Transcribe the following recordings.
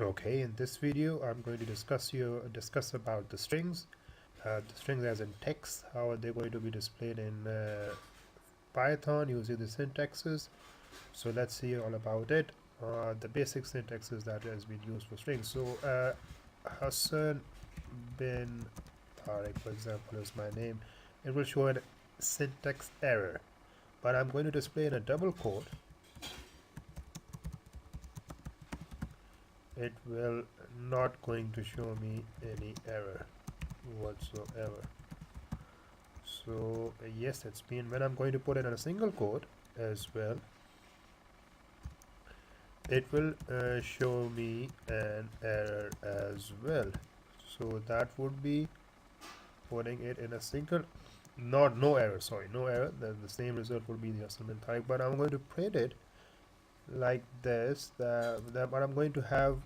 Okay, in this video I'm going to discuss about the strings as in text, how are they going to be displayed in Python using the syntaxes. So let's see all about it. The basic syntaxes that has been used for strings. So Hassan bin Tariq, for example, is my name. It will show a syntax error, but I'm going to display in a double quote. It will not going to show me any error whatsoever. So yes, it's been, when I'm going to put it in a single quote as well, it will show me an error as well. So that would be putting it in a single, not no error, sorry, no error, then the same result would be the assignment type. But I'm going to print it like this, but I'm going to have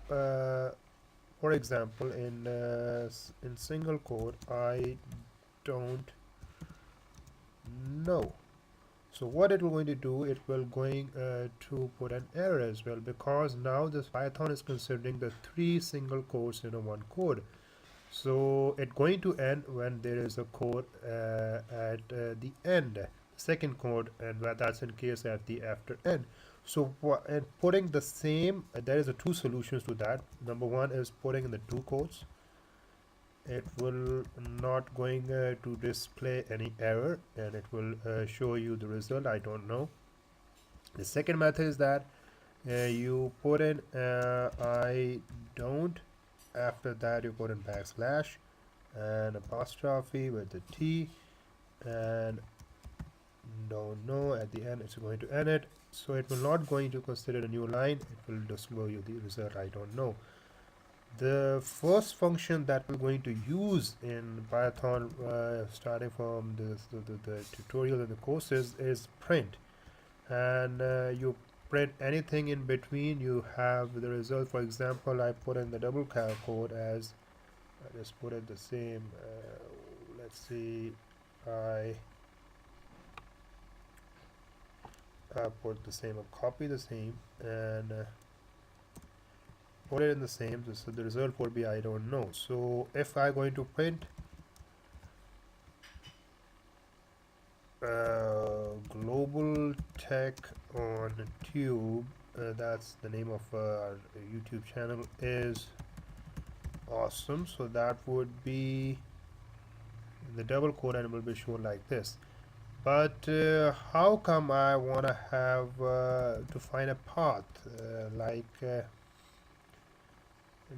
for example, in single quote, I don't know. So what it will going to do, it will going to put an error as well, because now this Python is considering the three single quotes in a one code. So it going to end when there is a quote at the end, second quote, and that's in case at the after end. So and putting the same, there is a two solutions to that. Number one is putting in the two quotes. It will not going to display any error, and it will show you the result. I don't know. The second method is that you put in I don't, after that you put in backslash and apostrophe with the T, and don't know at the end. It's going to end it, so it will not going to consider a new line. It will display you the result I don't know. The first function that we're going to use in Python, starting from the tutorial and the courses, is print. And you print anything in between, you have the result. For example, I put in the double code as, I just put it the same. Let's see, I put the same, copy the same, and put it in the same. So the result would be I don't know. So if I going to print Global Tech on Tube, that's the name of our YouTube channel, is awesome. So that would be the double quote, and it will be shown like this. But how come I want to have to find a path,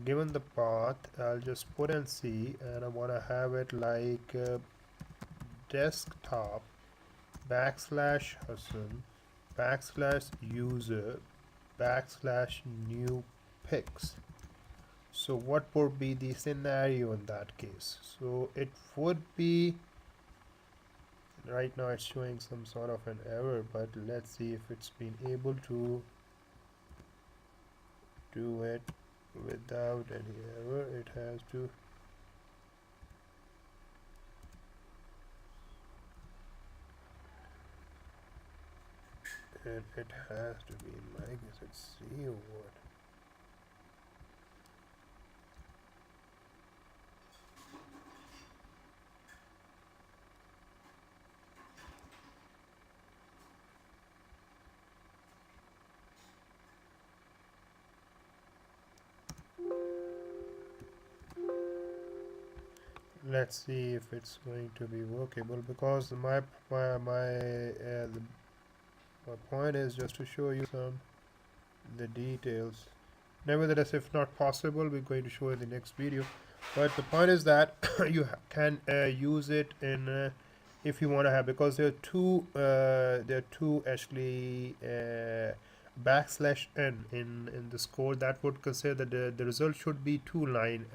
given the path, I'll just put in C, and I want to have it like desktop backslash Hassan backslash user backslash new pics. So what would be the scenario in that case? So it would be, right now it's showing some sort of an error, but let's see if it's been able to do it without any error. It has to, and it has to be like, is it C or what? Let's see if it's going to be workable, because my point is just to show you some the details. Nevertheless, if not possible, we're going to show in the next video. But the point is that you can use it in if you want to have, because there are two actually backslash n in this code, that would consider that the result should be two line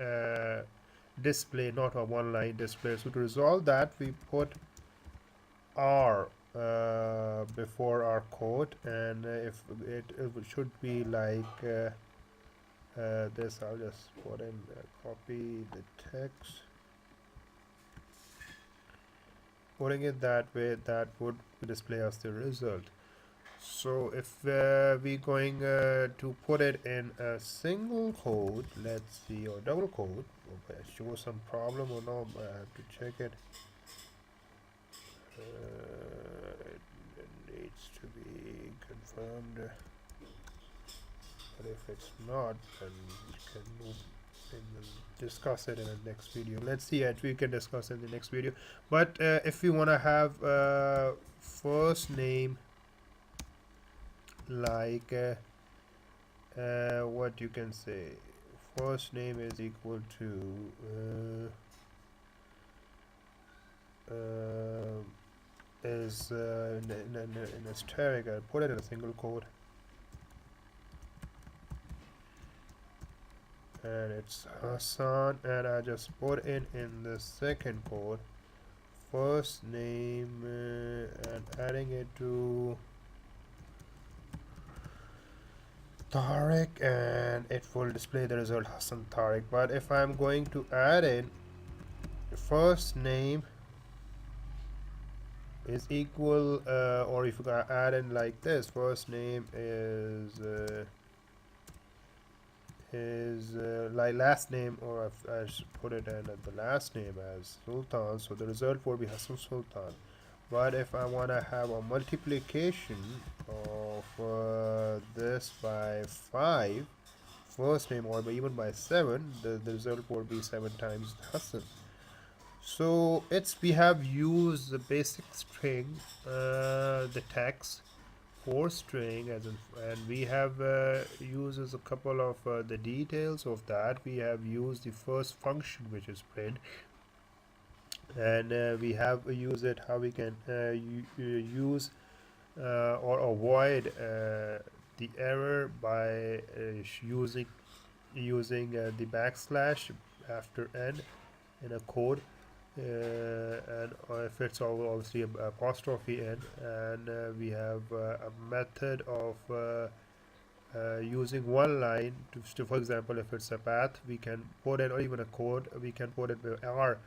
display, not a one line display. So to resolve that, we put R before our code, and if it should be like this. I'll just put in copy the text, putting it that way, that would display us the result. So if we're going to put it in a single code, let's see, or double code, show some problem or no, I have to check it. It needs to be confirmed, but if it's not, then we can move and discuss it in the next video. Let's see it, we can discuss in the next video. But if we want to have first name like what you can say, first name is equal to is in a static. I put it in a single quote, and it's Hassan, and I just put in the second quote first name and adding it to Tariq, and it will display the result Hassan Tariq. But if I'm going to add in first name is equal or if you add in like this, first name is like last name, or if I should put it in the last name as Sultan, so the result will be Hassan Sultan. But if I want to have a multiplication of this by 5 first name, or even by 7, the result will be 7 times Hassan. So we have used the basic string, the text for string, and we have used a couple of the details of that. We have used the first function, which is print, and we have used it how we can use or avoid the error by using the backslash after n in a code, and if it's obviously a apostrophe n, and we have a method of using one line to, for example, if it's a path, we can put it, or even a code, we can put it with r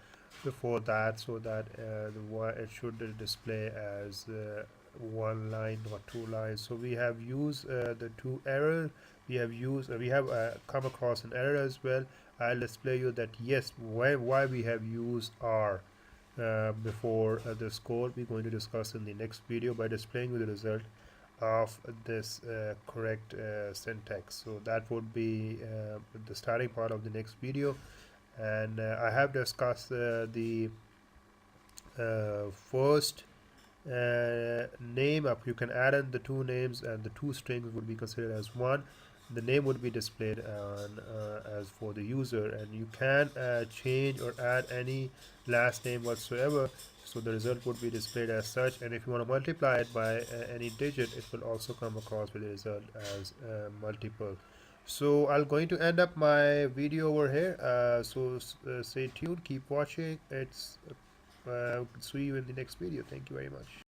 before that, so that it should display as one line or two lines. So we have used the two errors. We have come across an error as well. I'll display you that yes, why we have used r before this code. We're going to discuss in the next video by displaying you the result of this correct syntax. So that would be the starting part of the next video, and I have discussed the first name up. You can add in the two names, and the two strings would be considered as one. The name would be displayed on as for the user, and you can change or add any last name whatsoever, so the result would be displayed as such. And if you want to multiply it by any digit, it will also come across with the result as multiple. So I'm going to end up my video over here, so stay tuned, keep watching. See you in the next video. Thank you very much.